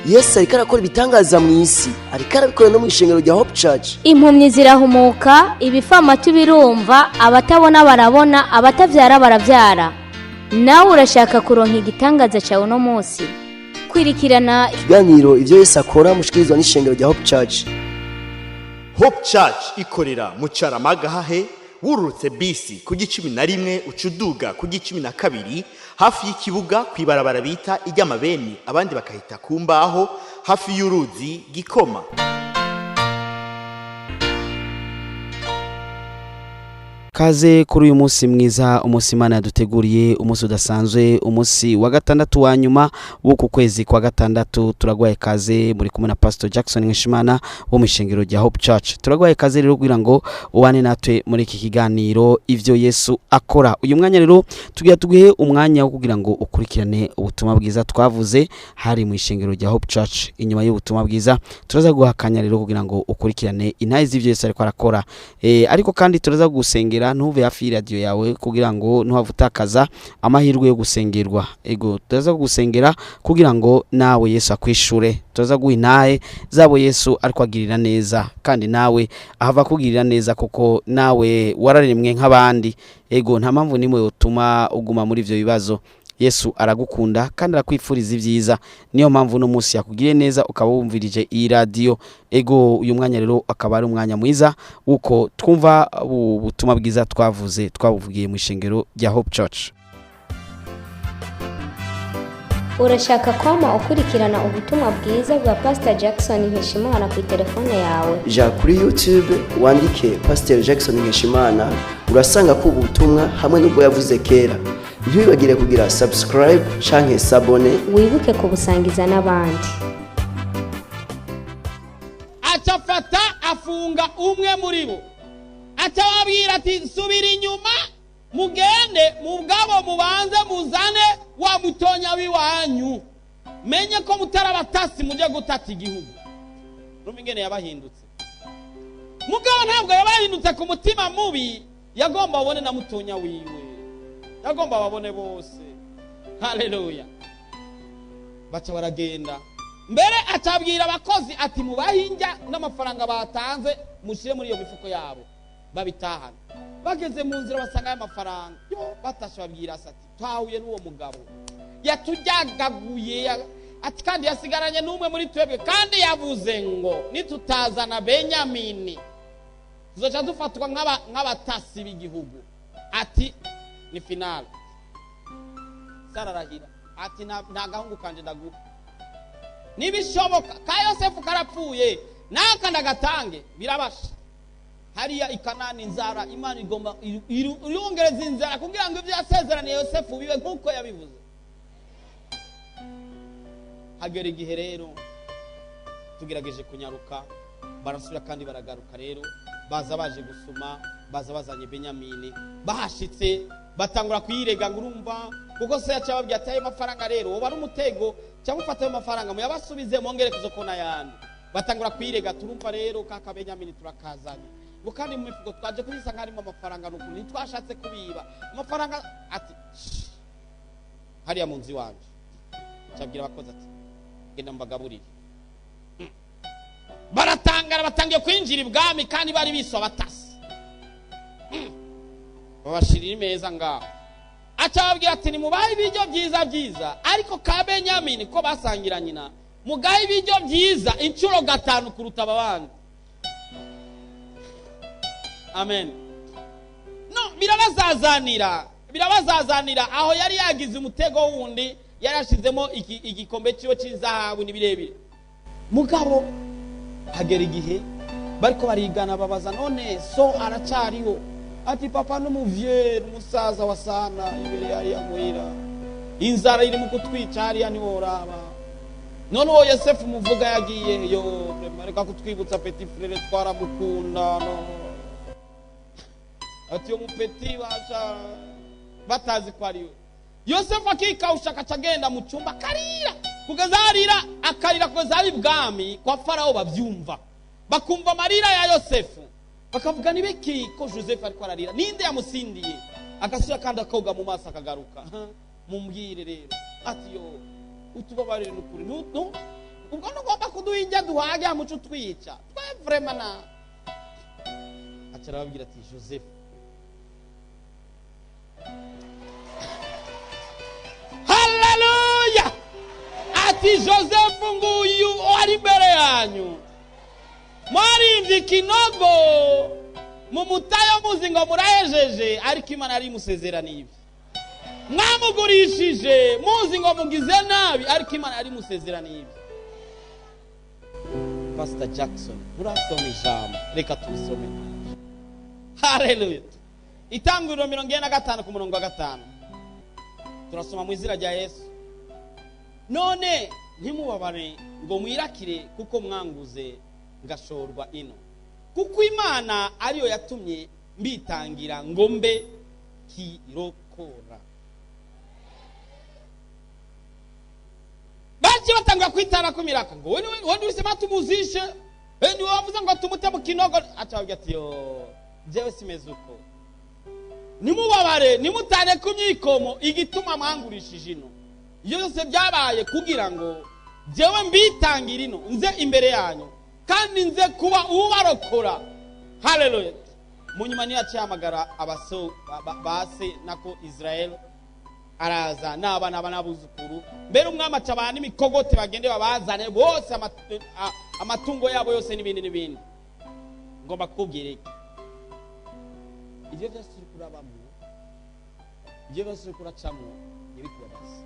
Yesu ariko arakora ibitangaza mu isi, ariko arabikora no mu ishengero rya Hope Church. Impumyi zirahumuka, ibifamatu birumva, abatabona barabona, abatavyara baravyara. Nawe urashaka kuronka igitangaza cyawe no munsi? Kwirikirana ikiganiro ivyo Yesu akora mushikirizwa n'ishengero rya Hope Church. Hope Church ikorera mu Caramagahahe, wururutse bisi ku G11 ucuduga ku G12 hafi y'ikibuga kwibarabara bita iry'amabeni, abandi bakahita kumbaho hafi y'uruzi Gikoma. Kaze kuri uyu munsi mwiza, umunsi Imana yaduteguriye, umunsi udasanzwe, umunsi wa gatandatu wa nyuma w'uku kwezi kwa gatandatu. Turagwaye kaze muri kumwe na Pasteur Jackson Nkeshimana wo mu ishengero rya Hope Church. Turagwaye kaze rero kugira ngo ubane natwe muri iki kiganiro ivyo Yesu akora. Uyu mwanya rero tuguhe umwanya wo kugira ngo ukurikirane ubutumwa bwiza twavuze hari mu ishengero rya Hope Church. Inyuma y'ubutumwa bwiza turaza guhakanya rero kugira ngo ukurikirane intayi z'ivyo Yesu ariko arakora. Ariko kandi turaza gusengera, ntuve hafi radio yawe kugira ngo ntuhavutakaza amahirwe yo gusengerwa. Ego turaza gusengera kugira ngo nawe Yesu akwishure. Turaza guhinaye zabo Yesu ariko agirira neza, kandi nawe ahava kugirira neza kuko nawe wararemwe nk'abandi. Ego nta mpamvu nimwe utuma uguma muri ivyo bibazo. Yesu aragukunda kandi arakwifuriza ivyiza. Niyo mpamvu no munsi yakugiriye neza ukaba wumvirije iyi radio. Ego uyu mwanya rero akaba ari umwanya mwiza uko twumva ubutumwa bwiza twavugiye mu ishengero rya Hope Church. urashaka kwama ukurikirana ubutumwa bwiza bwa Pasteur Jackson Nkeshimana ku telefone yawe? Ja kuri YouTube wandike Pasteur Jackson Nkeshimana, urasanga ko ubutumwa hamwe n'ubwo yavuze kera. Ntibibagire kugira subscribe canke sabone, wibuke kubusangiza n'abandi. Atafata afunga umwe muri bo, atawabwira ati subira inyuma mugende mugabo mubanze muzane wa mutonya wiwanyu, menye ko mutarabatasi muje gutata igihugu. Rumingene yabahindutse, mugabo ntabwo yabahindutse ku mutima mubi, yagomba babone na mutonya wiwe, yagomba babone bose. Haleluya. Baca baragenda, mbere atabwira abakozi ati mubahinja n'amafaranga batanze mushire muri iyo mifuko yabo babitahana. Bageze mu nzira basanga y'amafaranga, yo batashobabwira ati twahuye n'uwo mugabo yatujagaguye, ati kandi yasigaranye n'umwe muri twebwe, kandi yavuze ngo nitutazana Benyamini tuzoca dufatwa nk'abatasi b'igihugu. Ati ni finale. Sararahira ati nta gahungu kanje ndaguha, nibishoboka ka Yosefu karapfuye naka ndagatange birabasha. Hariya ikanani inzara, Imana igomba irungereza inzara kugira ngo ivyo yasezeraniye Yosefu bibe nkuko yabivuze. Hagera igihe rero tugerageje kunyaruka, barasubira kandi baragaruka rero, baza baje gusuma, baza bazanye Benyamini. Bahashitse batangura kuyirega ngurumva kuko se yacababye ati ayo mafaranga rero woba ari umutego, cyangwa ufata ayo mafaranga mu yabasubize mwongere kuzokona yandi. Batangura kuyirega, turumva rero kaka Benyamini turakazanye ngo kandi mu mifuko twaje kuyisa nkarimo amafaranga n'ukuntu ntitwashatse kubiba amafaranga. Ati hariya mu nzi wanje cyabwira abakozi ati genda mbagaburire. Baratangara, batangiye kwinjira ibwami kandi bari biso abatasi. Babashirira imeza ngaho, acababwira ati nimubahe ibiryo byiza byiza, ariko ka Benyamini ko basangira nyina mugahe ibiryo byiza incuro 5 kuruta abandi. Amen. No, birabazazanira aho yari yagize umutego wundi, yarashizemo igikombe cyo cy'izahabu nibirebire. Mugabo hagera igihe bariko barigana, babaza none so aracariho. Ati papa n'umuvier umusaza wasana imbere yari yamuhira, inzara iri mu kutwica hariya ntiworaba. None uwo Yosefu muvuga yagiye yo reka kutwibutsa petit frere twaramukunda. No ati umupeti basha batazi ko ari we. Yosefu akikausha kacagenda mu cyumba karira kugeza harira, akarira ko zari bwami kwa Farao bavyumva, bakumva marira ya Yosefu, bakavuga ni beki ko Joseph ariko ararira, ninde yamusindiye. Akasura kandi akoga mu maso akagaruka, mumbwire rero. Ati yo utubabarire n'ukuri ubwo ntugomba kuduhinja duhage amuco twica twe vraiment na acara babwira ati Joseph haleluya ati Joseph nguyu ari imbere yanyu mwarimvye ikinogo mu mutayo muzi ngo murahejeje ariko Imana ari musezeraniye mwamugurishije muzi ngo mugize nabi ariko Imana ari musezeraniye. Pastor Jackson urasoma ijambo reka tusome. Haleluya. Itanguriro 45 ku murongo wa 5 turasoma mu izina rya Yesu. None ntimubabare ngo mwirakire kuko mwanguze ngashorwa ino, kuko Imana ariyo yatumye mbitangira ngo mbe kirokora. Bachi batangwa kwitara kumiraka ngo wone wisema tumuzishe ni wavuze ngo tumute mu kinogo acabya ati yo jewe simezuko. Nimubabare nimutane ku myikomo igituma mwangurishije ino yose byabaye kugira ngo jewe mbitangira ino nze imbere yanyu kandi nze kuba ubarokora. Haleluya. Munyuma ni yacyamagara abaso base nako Israel araza n'abana banabuzukuru mbere umwami acabana imikogote bagende babazane bose amatungo yabo yose n'ibindi ngomba kubwire ibyo byose kurabamo ibyo byose kuracamo nibikubaza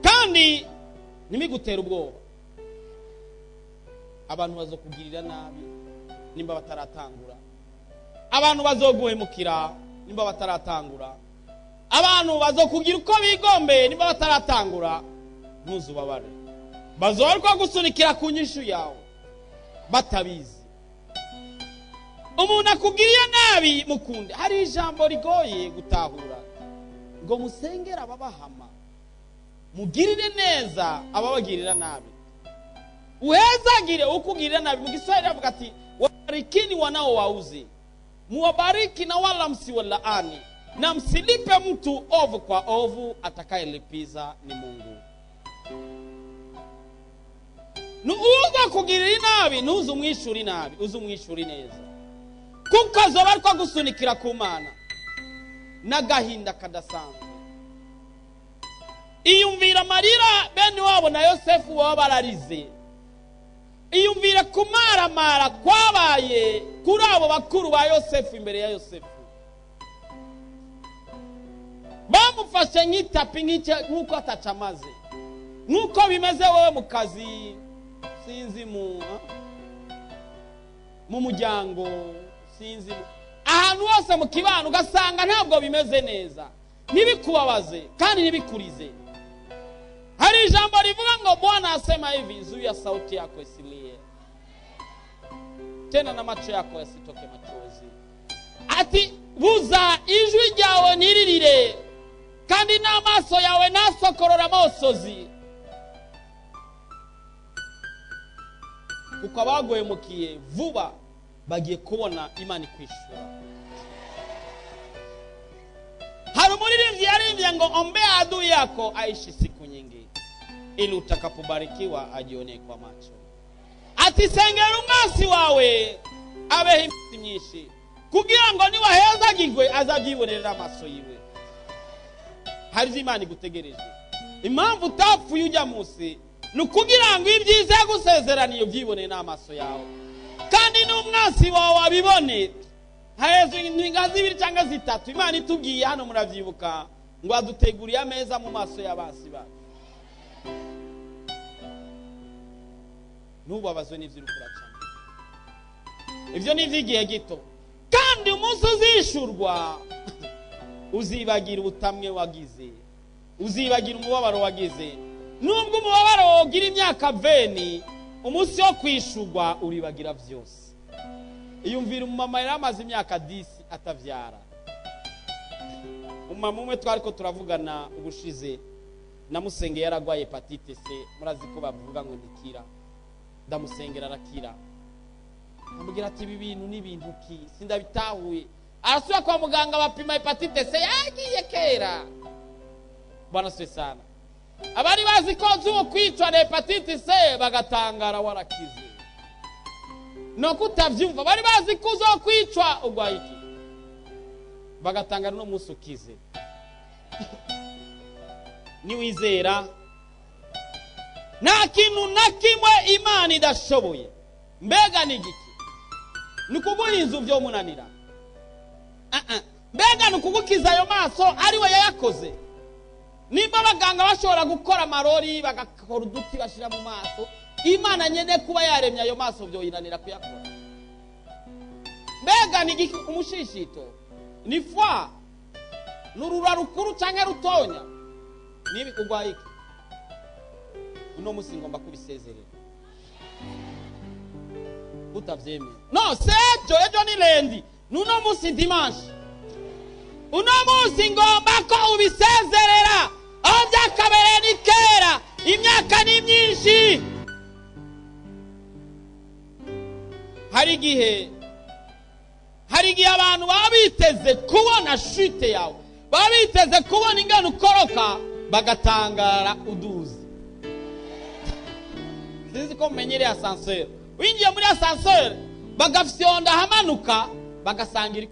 kandi nimigutera ubwoba. Abantu bazokugirira nabi nimba bataratangura, abantu bazoguhemukira nimba bataratangura, abantu bazokugira uko bigombe nimba bataratangura. Ntuzubabare, bazorwa gusunikira ku nyishu yawe batabizi. Umuntu akugiriye nabi mukunde, hari ijambo rigoye gutahura ngo musengera ababahama, mugirire neza ababagirira nabi, uhezagire ukugirira nabi. Mu Kiswahili avuga ati wabarikini wanao wauze, muwabariki na wala msiwalaani, na msilipe mtu ovu kwa ovu, atakayelipiza ni Mungu. Nuuza kugirira nabi nuzu mwishuri nabi, uzu mwishuri neza, kuko azoba ariko gusunikira ku Mana n'agahinda kadasanzwe. Iyumvira marira bene wabo na Yosefu waba bararize, iyumvira kumaramara kwabaye kuri abo bakuru ba Yosefu imbere ya Yosefu. Bamufashe nk'itapi nk'uko atacamaze, nk'uko bimeze wowe mu kazi, sinzi mu muryango, sinzi ahantu hose mu kibano ugasanga ntabwo bimeze neza, ntibikubabaze kandi ntibikurize. Hari ijambo rivuga ngo Bwana asema hivi, zuia sauti yako isilie, tena na macho yako yasitoke machozi. Ati buza ijwi ryawe ntiririre, kandi n'amaso yawe nasokorora amosozi, kuko abaguhemukiye vuba bagiye kubona Imana ikwishura. Hari umuririmbyi yaririmbye ngo ombe adui yako aishi siku nyingi, ili utakapobarikiwa ajione kwa macho. Ati sengera umwasi wawe abeho iminsi myinshi, kugira ngo niwahezagirwe azabyibonera amaso yiwe. Hari Imana igutegereje. Impamvu utapfuye ujya munsi nukugira ngo ibyiza yagusezeraniye byibone n'amaso yawe, kandi n'umwasi wawe abibone. Hayezo ingazi 2 cyangwa 3 Imana itubwiye hano, muravyibuka ngo aduteguriye ameza mu maso y'abasi bacu. Nubabazwe n'ivyo ukuracana, ivyo nivyigiye gito, kandi umunsi uzishurwa uzibagira ubutamwe wagize, uzibagira umubabaro wagize. Nubwo umubabaro wogira imyaka 20, umunsi wo kwishurwa uribagira vyose. Iyumvira umumama yaramaze imyaka 10 atavyara. Umama umwe twariko turavugana ubushize, namusengeye yaragwaye hepatite C, murazi ko bavuga ngo ndikira. Ndamusengera arakira, amubwira ati ibi bintu ni bintu ki sindabitahuye. Arasubira kwa muganga bapima hepatite C, yagiye kera. Bwana se sana. abari bazi ko zuwo kwicwa na hepatite C bagatangara warakize. No kutavyumva bari bazi ko uzokwicwa ugwaye iki bagatangara no musi ukize. Ni wizera nta kintu na kimwe Imana idashoboye. Mbega ni giki? Nukuguha inzu byo munanira. Mbega nukugukiza ayo maso ari we yayakoze. Nimba abaganga bashobora gukora amarori bagakora uduti bashira mu maso, Imana nyene kuba yaremye ayo maso byo yinanira kuyakora. Mbega ni giki umushishito? Ni foi. Nurura rukuru canke rutonya. Nibi kugwaye iki? Uno musi ngomba kubisezerera. Utavyemeye. No, sejo ejo ni lendi. Nuno musi dimanche. Uno musi ngomba ko ubisezerera. Aho byakabereye ni kera. Imyaka ni myinshi. Hari gihe abantu babiteze kubona shite yawe. Babiteze kubona ingano ukoroka bagatangara uduzi. Sinzi ko menyere ascenseur. Winjiye muri ascenseur bagafyonda hamanuka bagasangira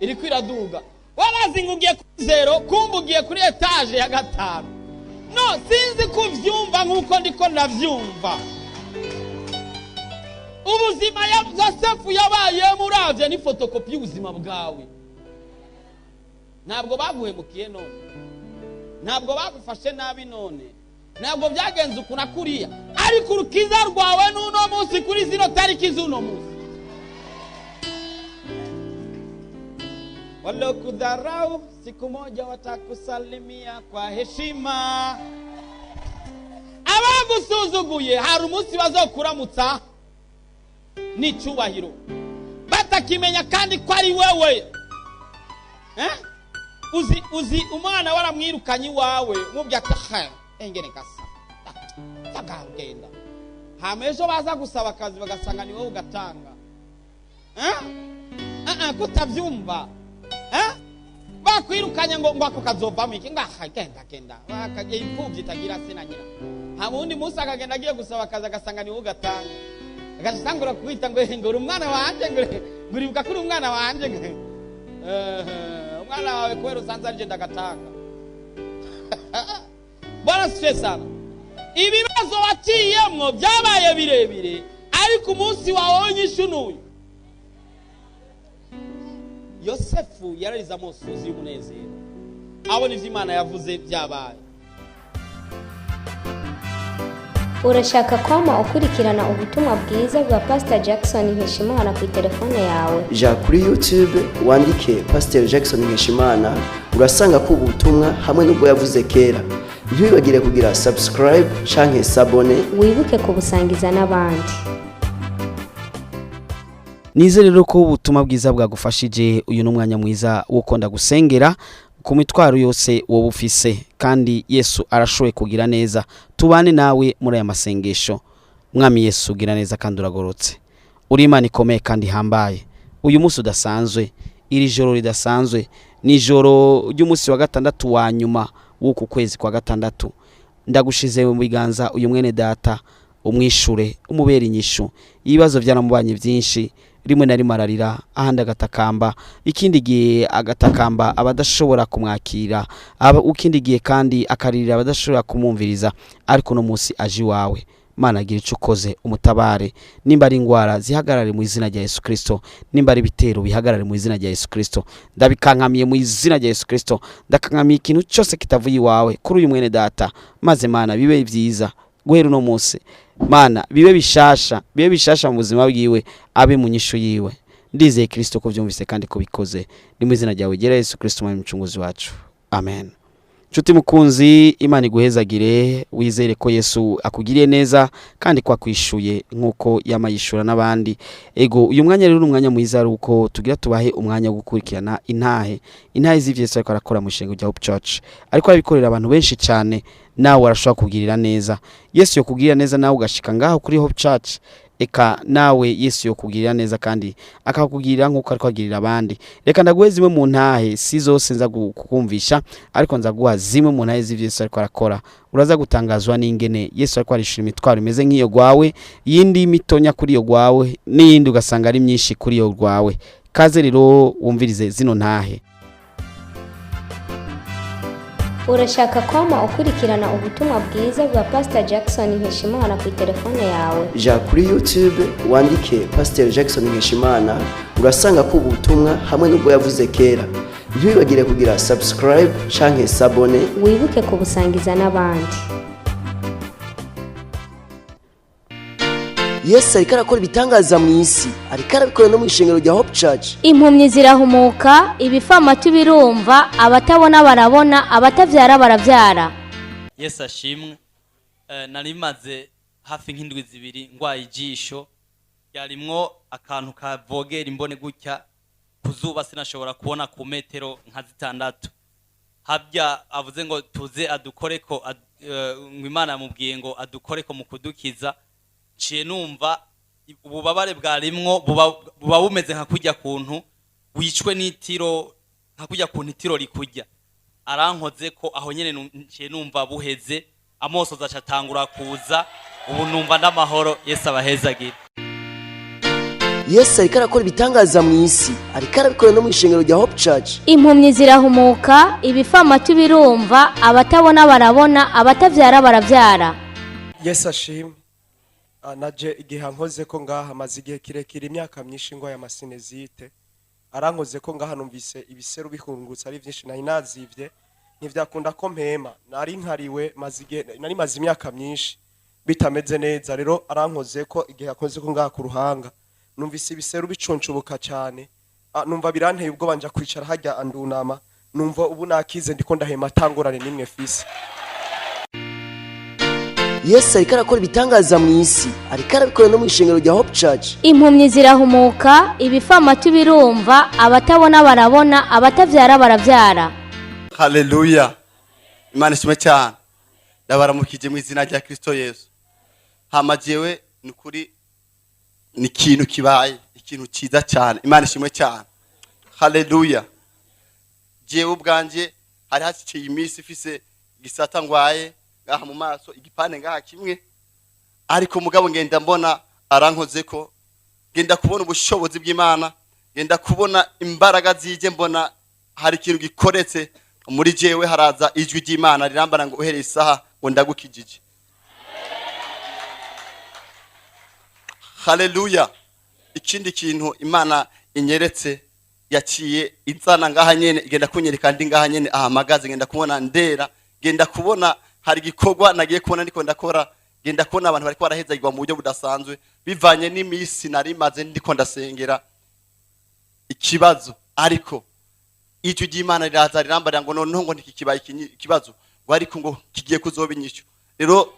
iriko iraduga. Wabazingugiye kuri 0 kumbugiye kuri etage ya 5. No, sinzi kuvyumva nkuko ndiko ndavyumva. Ubuzima ya Josefu yabaye muravye ni fotokopi y'ubuzima bwawe. Ntabwo baguhemukiye none. Ntabwo bagufashe nabi none. Ntabwo byagenze ukuna kuriya. Ariko urukiza rwawe n'uno munsi kuri 0 tariki z'uno munsi. Walokudharau siku moja watakusalimia kwa heshima. Abagusuzuguye hari umunsi bazokuramutsa n'icyubahiro. Batakimenya kandi ko ari wewe. Uzi umwana waramwirukanye wawe mubya taha engene kasa. Takagenda. Hamejo baza gusaba akazi bagasanga ni wowe ugatanga. Kutavyumva. Bakwirukanye ngo ako kazovamo iki ngaha kenda. Bakagiye impfuvyi tagira se na nyina. Hamundi Musa akagenda agiye gusaba akazi agasanga ni wowe ugatanga. Agasangura kwita ngo uri umwana wanje nguribuka kuri umwana wanje umwana wawe kwero sanza nje ndagatanga. Bwana stressana. Ibibazo waciyemwo byabaye birebire ariko umunsi wawe nyishunuye. Yosefu yarariza amosozi y'umunezero. Abona ivyo Imana yavuze byabaye. Urashaka kwama ukurikirana ubutumwa bwiza bwa Pastor Jackson Nkeshimana ku telefone yawe? Ja kuri YouTube wandike Pasteur Jackson Nkeshimana urasanga ko ubutumwa hamwe n'ubwo yavuze kera. Ntibibagire kugira subscribe canke s'abone. Wibuke kubusangiza n'abandi. Nizere rero ko ubutumwa bwiza bwagufashije. Uyu n'umwanya mwiza wo konda gusengera ku mitwaro yose wowe ufise, kandi Yesu arashoboye kugira neza. Tubane nawe muri aya masengesho. Mwami Yesu ugira neza kandi uragorotse. Uri Imana ikomeye kandi hambaye. Uyu munsi udasanzwe, iri joro ridasanzwe, ni joro ry'umunsi wa 6 wa nyuma w'uku kwezi kwa 6. Ndagushize mu biganza uyu mwene data, umwishure, umubera inyishu. Ibibazo byaramubanye byinshi, rimwe na rimwe ararira, ahandi agatakamba, ikindi gihe agatakamba abadashobora kumwakira, ukindi gihe kandi akaririra abadashobora kumumviriza. Ariko no munsi aje wawe Mana gira ico ukoze umutabare. Nimba ari ingwara zihagarare mu izina rya Yesu Kristo, nimba ari bitero bihagarare mu izina rya Yesu Kristo. Ndabikankamiye mu izina rya Yesu Kristo. Ndakankamiye ikintu cyose kitavuye iwawe kuri uyu mwene data, maze Mana bibe byiza guhera no munsi. Mana bibe bishasha mu buzima bwiwe, abe mu nyishu yiwe. Ndizeye Kristo ko byumvise kandi ko bikoze. Ni mu izina ryawe gera Yesu Kristo mu mucunguzi wacu. Amen. Nshuti mukunzi, Imana iguhezagire, wizere ko Yesu akugiriye neza kandi kwa kwishuye nkuko yamayishura n'abandi. Ego uyu mwanya rero n'umwanya mwiza ruko tugira tubahe umwanya wo gukurikirana intahe z'ivyo Yesu ariko arakora mu shengo rya Hope Church. Ariko abikorera abantu benshi cyane, nawe arashobora kugirira neza. Yesu yo kugirira neza nawe ugashika ngaho kuri Hope Church. eka nawe Yesu yokugirira neza kandi akakugirira nkuko ariko agirira abandi. Reka ndaguhe zimwe mu ntahe si zose nza kukumvisha, ariko nza guha zimwe mu ntahe z'ivyo Yesu ariko arakora. Uraza gutangazwa n'ingene Yesu ariko arishura imitwaro imeze nk'iyo gwawe, yindi mitonya kuri iyo gwawe, n'iyindi ugasanga ari myinshi kuri iyo gwawe. Kaze rero wumvirize zino ntahe. Urashaka kwama ukurikirana ubutumwa bwiza bwa Pastor Jackson Nkeshimana ku telefone yawe? Ja kuri YouTube wandike Pasteur Jackson Nkeshimana, urasanga ko ubutumwa hamwe n'ubwo yavuze kera. Ntibibagire kugira subscribe canke s'abone, Wibuke kubusangiza n'abandi. Yesu ariko arakora ibitangaza mu isi, ariko arabikora no mu ishengero rya Hope Church. Impumyi zirahumuka, ibifamatu birumva, abatabona barabona, abatavyara baravyara. Yesu ashimwe. Nari maze hafi nk'indwi zibiri ngwaye ijisho, yarimwo akantu kavogera imbone gutya, kuzuba sinashobora kubona ku metero nka 6. Habya avuze ngo tuze adukoreko, ngo Imana yamubwiye ngo adukoreko mu kudukiza. Ciye numva ububabare bwarimwo buba bumeze nka kujya kuntu wicwe n'itiro, nka kujya kuntu itiro likujya. Arankoze ko aho nyene ciye numva buheze, amoso zacatangura kuza, ubu numva ndamahoro. Yesu abahezagira. Yesu ariko arakora ibitangaza mu isi, ariko arabikora no mu ishengero rya Hope Church. Impumyi zirahumuka, ibifamatu birumva, abatabona barabona, abatavyara baravyara. Yesu ashimwe. Naje igihe nkoze ko ngaha maze igihe kirekire imyaka myinshi ngo ya masinezite, arankoze ko ngaha numvise ibiseru bihungutse ari byinshi nari nazivye, ntivyakunda ko mpema, nari nkariwe nari maze imyaka myinshi bitameze neza. Rero arankoze ko igihe akoze ko ngaha ku ruhanga numvise ibiseru bicuncubuka cyane, numva biranteye ubwo banja kwicara hajya andunama, numva ubu nakize ndiko ndahema tangorane nimwe fisi. Yesu ariko arakora ibitangaza mu isi, ariko arabikora no mu ishengero rya Hope Church. Impumyi zirahumuka, ibifamatu birumva, abatabona barabona, abatavyara baravyara. Haleluya. Imana ishimwe cyane. Ndabaramukije mu izina rya Kristo Yesu. Hama jewe nukuri ni ikintu kibaye, ikintu cyiza cyane. Imana ishimwe cyane. Haleluya. Jewe ubwanje hari haciye iminsi ifise gisata ngwaye ngaha mu maso, igipane ngaha kimwe, ariko mugabo ngenda mbona arankoze ko, ngenda kubona ubushobozi bw'Imana, ngenda kubona imbaraga zije, mbona hari ikintu gikoretse muri jewe. Haraza ijwi ry'Imana rirambana ngo uhereye isaha ngo ndagukijije. Haleluya. Ikindi kintu Imana inyeretse, yaciye izana ngaha nyene, igenda kunyereka ndi ngaha nyene ahamagaze, ngenda kubona ndera, ngenda kubona hari gikorwa nagiye kubona ndiko ndakora, ngenda kubona abantu bari barahezagirwa mu buryo budasanzwe bivanye n'imisi nari maze ndiko ndasengera ikibazo. Ariko icyo ry'Imana riraza rirambara ngo noneho ngo ntikibaye ikibazo, ngo ariko ngo kigiye kuzoba inyishu. Rero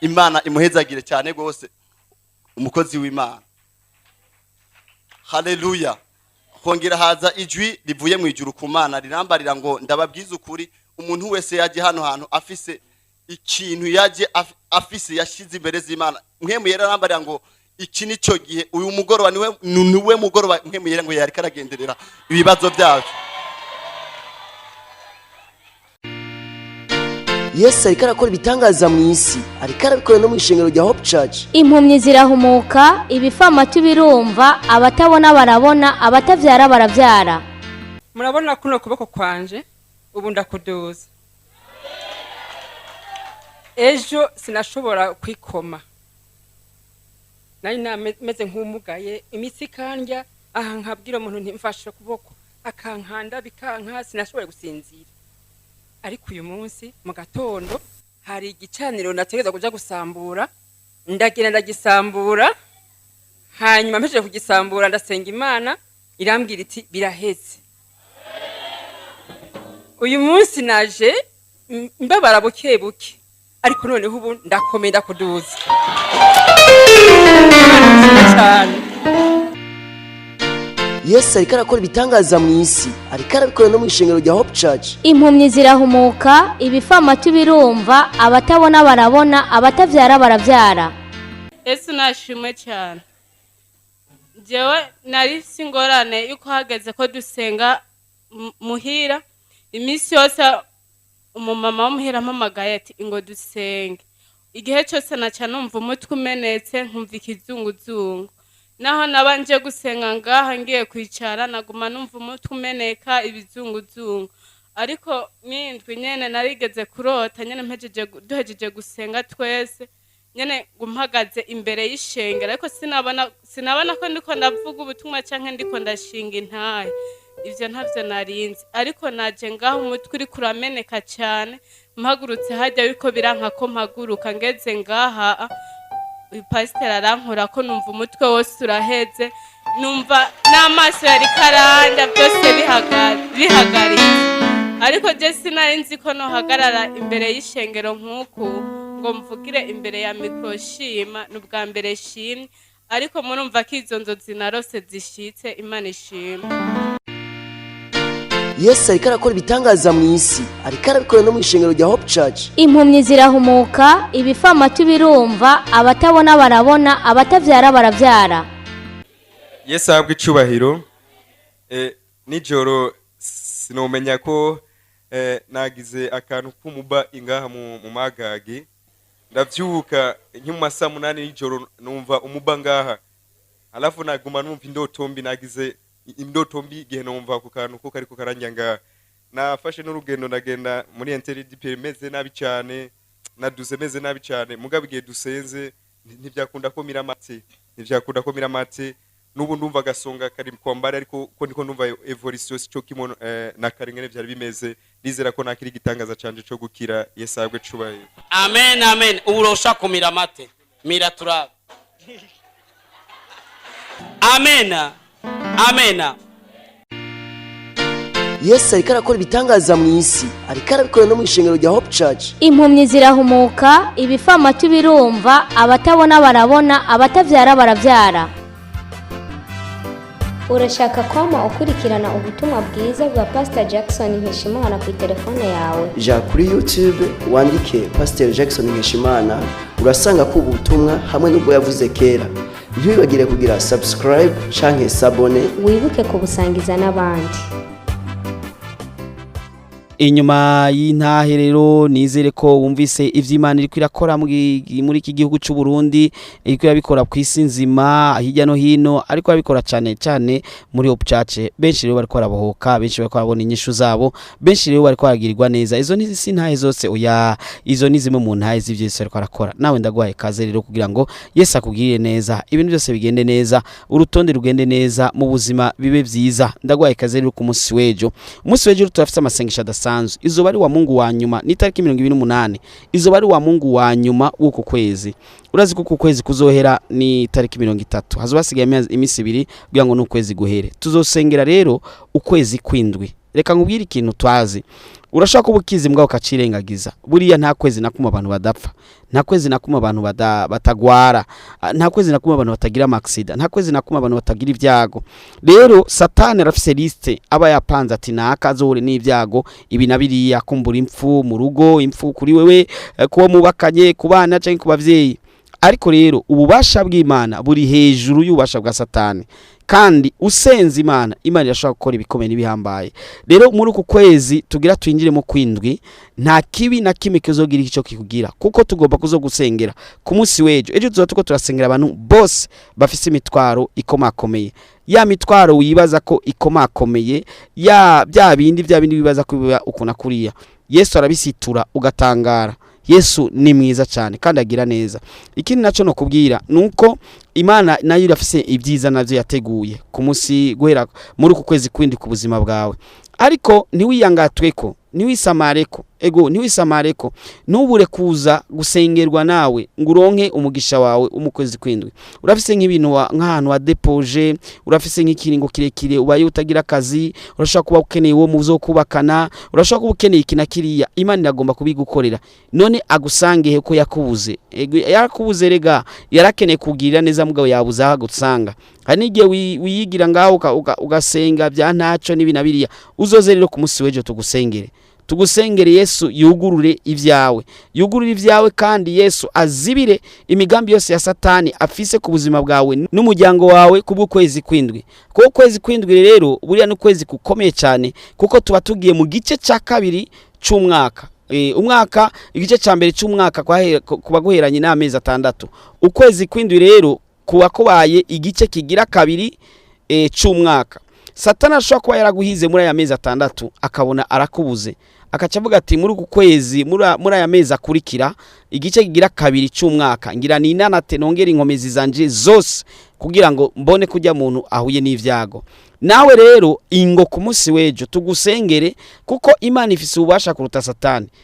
Imana imuhezagire cyane gose umukozi w'Imana. Haleluya. Hongera haza ijwi rivuye mu ijuru ku Mana rirambarira ngo ndababwiza ukuri, umuntu wese yaje hano hantu afise ikintu yaje afise yashize imbere z'Imana, Mpwemu Yera arambarira ngo iki nico gihe, uyu mugoroba niwe mugoroba Mpwemu Yera ngo yari karagenderera ibibazo byacu. Yesu ariko arakora ibitangaza mu isi, ariko arabikora no mu ishengero rya Hope Church. Impumyi zirahumuka, ibifamatu birumva, abatabona barabona, abatavyara baravyara. Murabona kuno kuboko kwanje ubu ndakuduza. Ejo sinashobora kwikoma, nari nameze nk'umugaye, imitsi kandya, aha nkabwira umuntu ntimfashe kuboko, akankanda bikanka, sinashobora gusinzira. Ariko uyu munsi mu gatondo hari igicaniro nategeza kuja gusambura, ndagenda ndagisambura, hanyuma mpejeje kugisambura ndasenga Imana, irambwira iti biraheze. Uyu munsi naje mbabara buke buke, ariko noneho ubu ndakomeye ndakuduza. Yesu ariko arakora ibitangaza mu isi, ariko arabikora no mu ishengero rya Hope Church. Impumyi zirahumuka, ibifamatu birumva, abatabona barabona, abatavyara baravyara. Yesu nashimwe cyane. Jewe nari singorane yuko hageze ko dusenga muhira iminsi yose umumama w'umuhira mpamagaye ati ngo dusenge. Igihe cyose naca numva umutwe umenetse nkumva ikizunguzungu. Naho nabanje gusenga ngaha ngiye kwicara naguma numva umutwe umeneka ibizunguzungu. Ariko mindwi nyene narigeze kurota nyene duhejeje gusenga twese nyene gumpagaze imbere y'ishengero ariko sinabona ko ndiko ndavuga ubutumwa canke ndiko ndashinga intahe. Ivyo ntavyo narinzi ariko naje ngaho umutwe uri kurameneka cyane mpagurutse hajya yuko biranka ko mpaguruka ngeze ngaha Pasteur arankora ko numva umutwe wose uraheze numva n'amaso yari karanda byose bihagariye ariko je sinarinzi ko no hagarara imbere y'ishengero nk'uku ngo mvugire imbere ya mikroshima n'ubwa mbere shimye ariko murumva ko izo nzozi narose zishitse Imana ishimwe. Yesu ariko arakora ibitangaza mu isi, ariko arabikora no mu ishengero rya Hope Church. Impumyi zirahumuka, ibifamatu birumva, abatabona barabona, abatavyara baravyara. Yesu ahabwe icubahiro. Nijoro sinomenya ko nagize akantu kumuba ingaha mu magage. Ndavyuka nk'uma saa 8 nijoro numva umuba ngaha. Alafu naguma numva indotombi nagize indotombi igihe numva ku kantu ko kariko karanyanga. Nafashe n'urugendo ndagenda muri interdit meze nabi cyane, naduze meze nabi cyane. Mugabe igihe dusenze ntivyakunda ko miramate. Nubu ndumva gasonga kari kwambara ariko ko niko numva evolution cyo kimono na karengene byari bimeze nizera ko nakiri gitangaza canje cyo gukira Yesu abwe cubaye. Amen amen. Urosha kumira mate mira turaba. Amen amen. Yesu ariko arakora ibitangaza mu isi, ariko arabikora no mu ishengero rya Hope Church. Impumyi zirahumuka, ibifamatu birumva, abatabona barabona, abatavyara baravyara. Urashaka kwama ukurikirana ubutumwa bwiza bwa Pastor Jackson Nkeshimana ku telefone yawe? Ja kuri YouTube wandike Pasteur Jackson Nkeshimana, urasanga ko ubutumwa hamwe n'ubwo yavuze kera. Ntibibagire kugira subscribe canke s'abone, wibuke kubusangiza n'abandi. Inyuma y'intahe rero nizere ko wumvise ivy'Imana iri kwirakora muri iki gihugu cy'u Burundi, iri kwirabikora ku isi nzima hirya no hino, ariko abikora cyane muri Hope Church. Benshi rero bariko barabohoka, benshi bariko barabona inyishu zabo, benshi rero bariko baragirirwa neza. Izo ni sintahe zose oya, izo ni zimwe mu ntahe z'ivyo Yesu ariko arakora. Nawe ndagwaye kaze rero kugira ngo Yesu akugirire neza, ibintu byose bigende neza, urutonde rugende neza, mu buzima bibe vyiza. Ndagwaye kaze rero ku munsi w'ejo. Umunsi w'ejo turafite amasengesho adasanzwe. Izo bari wa Mungu wa nyuma ni tariki 28. Izo bari wa Mungu wa nyuma w'uko kwezi. Urazi ko kwezi kuzohera ni tariki 30. Hazobasigaye imisi 2 kugira ngo n'ukwezi guhere. Tuzosengera rero ukwezi kwindwi. Reka nkubwire ikintu twazi. Urashaka kubukizi mbwa ukacirengagiza. Buriya nta kwezi nakuma abantu badapfa. Nta kwezi nakuma abantu batagwara. Nta kwezi nakuma abantu batagira accident. Nta kwezi nakuma abantu batagira ibyago. Rero Satani arafise liste aba yapanze ati nakazohore n'ibyago ibi nabiriya kumbura impfu mu rugo, impfu kuri wewe, kuba mubakanye, kubana canke kubavyeyi. Ariko rero ububasha bw'Imana buri hejuru y'ububasha bwa Satani. Kandi usenze Imana irashaka gukora ibikomeye n'ibihambaye. Rero muri uku kwezi tugira twinjire mu kwindwi, nta kibi na kimwe kizogira icyo kikugira, kuko tugomba kuzogusengera ku munsi w'ejo. Ejo tuzotuko turasengera abantu bose bafise imitwaro ikomakomeye. Ya mitwaro wibaza ko ikomakomeye, ya bya bindi bibaza ko biba ukuna kuriya. Yesu arabisitura ugatangara. Yesu ni mwiza cyane kandi agira neza. Ikindi naco no kubwira nuko Imana nayo irafise ibyiza navyo yateguye ku munsi guhera muri uku kwezi kwindi ku buzima bwawe. Ariko ntiwiyangatweko, ntiwisamareko, nubure kuza gusengerwa nawe nguronke umugisha wawe umukwezi kwindwi. Urafise nk'ibintu nk'ahantu wa depoje, urafise nk'ikiringo kirekire ubaye utagira akazi, urashaka kuba ukeneye wo muzo kubakana, urashaka kuba ukeneye ikinakiriya, Imana iragomba kubigukorera. None agusangehe ko yakubuze. Yarakubuze rega, yarakeneye kugirira neza mugabo yabuze aho gusanga. Hanige wiyigira ngaho ugasenga bya ntaco n'ibinabiriya. Uzoze rero ku munsi w'ejo tugusengere. tugusengere Yesu yugurure ivyawe kandi Yesu azibire imigambi yose ya Satani afise ku buzima bwawe n'umuryango wawe kubw'ukwezi kwindwi. Kuko kwezi kwindwi rero buriya n'ukwezi kukomeye cyane kuko tuba tugiye mu gice cya kabiri cy'umwaka. Umwaka igice cya mbere cy'umwaka kuba guheranye n'amezi 6. Ukwezi kwindwi rero kuba kubaye igice kigira kabiri cy'umwaka. Satani ashobora kuba yaraguhize muri aya mezi 6 akabona arakubuze, akacavuga ati muri uku kwezi muri aya mezi akurikira igice kigira kabiri cy'umwaka ngira ni inanate nongera inkomezi zanje zose kugira ngo mbone kujya muntu ahuye n'ivyago. Nawe rero ingo ku munsi wejo tugusengere kuko Imana ifise ubasha kuruta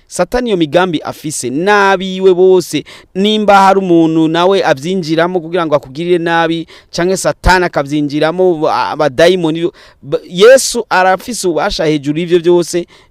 Satani yo migambi afise nabiwe bose, nimba hari umuntu nawe avyinjiramo kugira ngo akugirire nabi canke Satani akavyinjiramo abadayimoni, Yesu arafise ubasha hejuru ivyo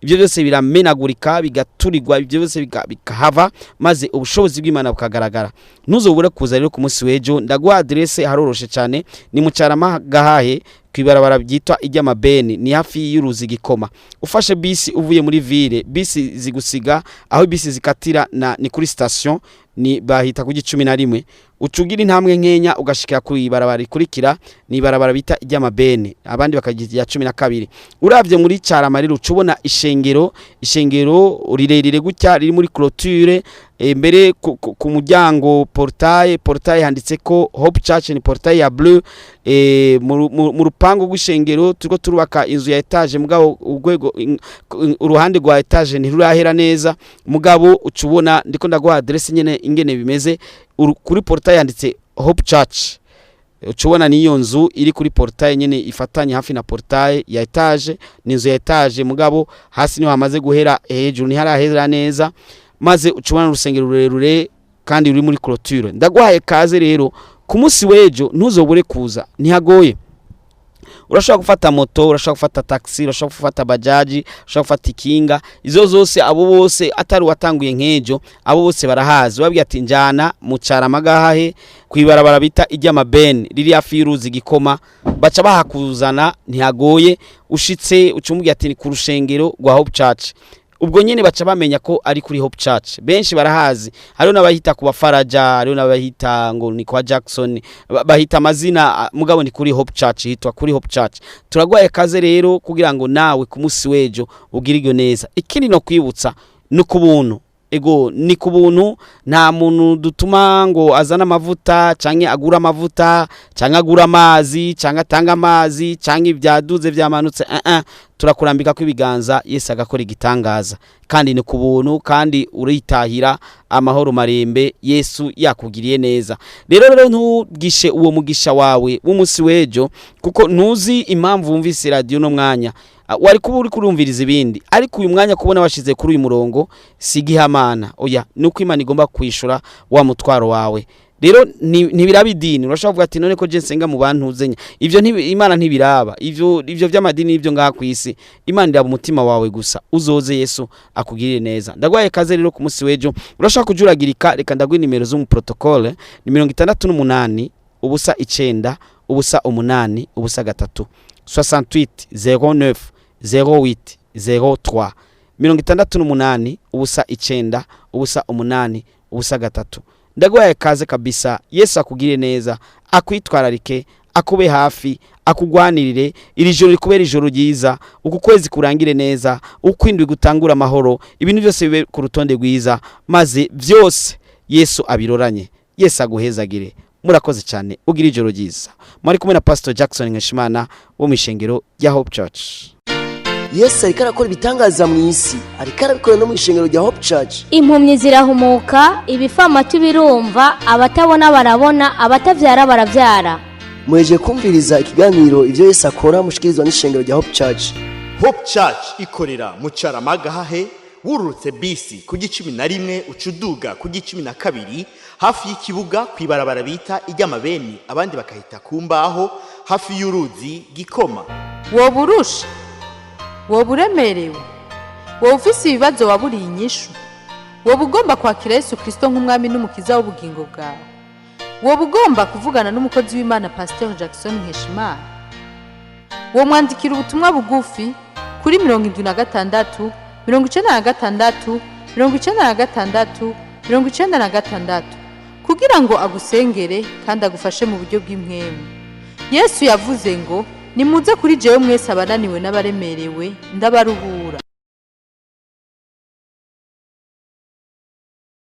byose biramenagurika bigaturirwa, ivyo byose bikahava maze ubushobozi bw'Imana bukagaragara. Ntuzobure kuza rero ku munsi wejo, ndaguha adresse haroroshe cyane, ni mu Carama-Gahahe kwibarabara byitwa iry'amabeni, ni hafi y'uruzi Gikoma. Ufashe bisi uvuye muri ville, bisi zigusiga aho bisi zikatira ni kuri station, ni bahita ku 11. Ucugira intambwe nkenya ugashikira kuri barabara ikurikira, ni barabara bita iry'amabeni, abandi bakagira 12. Uravye muri Carama rero ucubona ishengero rirerire gutya riri muri clôture, mbere ku muryango portail handitse ko Hope Church, ni portail ya bleu. Mu rupango rw'ishengero turiko turubaka inzu ya etage, mugabo urwego uruhande rwa etage ntirurahera neza, mugabo ucubona ndiko ndaguha adresse nyene ingene bimeze. Kuri portail yanditse Hope Church, ucubona niyo nzu iri kuri portail nyene ifatanye hafi na portail ya etage, ni inzu ya etage mugabo hasi niho hamaze guhera, hejuru ni harahera neza, maze ucubona urusengero rurerure kandi ruri muri clôture. Ndaguhaye kaze rero ku munsi wejo, ntuzobure kuza, ntihagoye. Urashobora gufata moto, urashobora gufata taxi, urashobora gufata bajaji, urashobora gufata ikinga, izo zose abo bose atari watanguye nkejo, abo bose barahazi. Wabwiye ati njana mu Carama-Gahahe kwibarabara bita iry'amabeni riri hafi y'uruzi Gikoma, baca bahakuzana, ntihagoye. Ushitse ucumubwiye ati ni ku rushengero rwa Hope Church, ubwo nyene baca bamenya ko ari kuri Hope Church. Benshi barahazi, hariho n'abahita ku Faraja, hariho n'abahita ngo ni kwa Jackson, bahita amazina, mugabo ni kuri Hope Church, hitwa kuri Hope Church. Turagwaye kaze rero kugira ngo nawe ku munsi wejo ugirigyo neza. Ikindi no kwibutsa no kubuntu, ego ni kubuntu, nta muntu dutuma ngo azana amavuta canke agura amavuta canke agura amazi canke atanga amazi canke ibyaduze byamanutse. Turakurambika ko ibiganza, Yesu agakora igitangaza, kandi ni kubuntu, kandi uritahira amahoro marembe Yesu yakugiriye neza. Rero ntugishe uwo mugisha wawe w'umunsi wejo kuko ntuzi impamvu wumvise radio no mwanya, wari kuba uri kurumviriza ibindi, ariko uyu mwanya kubona washize kuri uyu murongo sigihamana. Oya, nuko Imana igomba kwishura wa mutwaro wawe. Rero ntibirabidini, urashobora kuvuga ati none ko je nsenga mu bantu uzenya, ivyo Imana ntibiraba, ivyo by'amadini ivyo ngaha kwisi. Imana iraba umutima wawe gusa, uzoze Yesu akugirire neza. Ndagwaye kaze rero ku munsi wejo, urashobora kujuragirika, reka ndagwe nimero zo mu protocole, ni 68 ubusa 9 ubusa 8 ubusa 3 68 09 08 03 68 ubusa 9 ubusa 8 ubusa 3. Ndagwaye kaze kabisa, Yesu akugire neza, akwitwararike, akube hafi, akugwanirire, iri joro rikubera ijoro ryiza, uku kwezi kurangire neza, ukwindwi gutangura amahoro, ibintu byose bibe ku rutonde rwiza, maze byose Yesu abiroranye. Yesu aguhezagire. Murakoze cyane, ugira ijoro ryiza. Mwari kumwe na Pastor Jackson Nkeshimana wo mu ishengero rya Hope Church. Yesu ariko arakora ibitangaza mu isi, ariko arabikora no mu ishengero rya Hope Church. Impumyi zirahumuka, ibifamatu birumva, abatabona barabona, abatavyara baravyara. Mweje kumviriza ikiganiro ivyo Yesu akora mushikirizwa n'ishengero rya Hope Church. Hope Church ikorera mu Carama-Gahahe, wururutse bisi ku 11 ucuduga ku 12, hafi y'ikibuga kwibarabara bita iry'amabeni, abandi bakahita kumbaho hafi y'uruzi Gikoma. Woburusha, woburemerewe, wowe ufise ibibazo waburiye inyishu, wowe ugomba kwakira Yesu Kristo nk'umwami n'umukiza w'ubugingo bwawe, wowe ugomba kuvugana n'umukozi w'Imana Pasteur Jackson Nkeshimana, wowe mwandikira ubutumwa bugufi kuri 76 96 96 96 kugira ngo agusengere kandi agufashe mu buryo bw'impwemu. Yesu yavuze ngo nimuze kuri jewe mwese abananiwe n'abaremerewe ndabaruhura.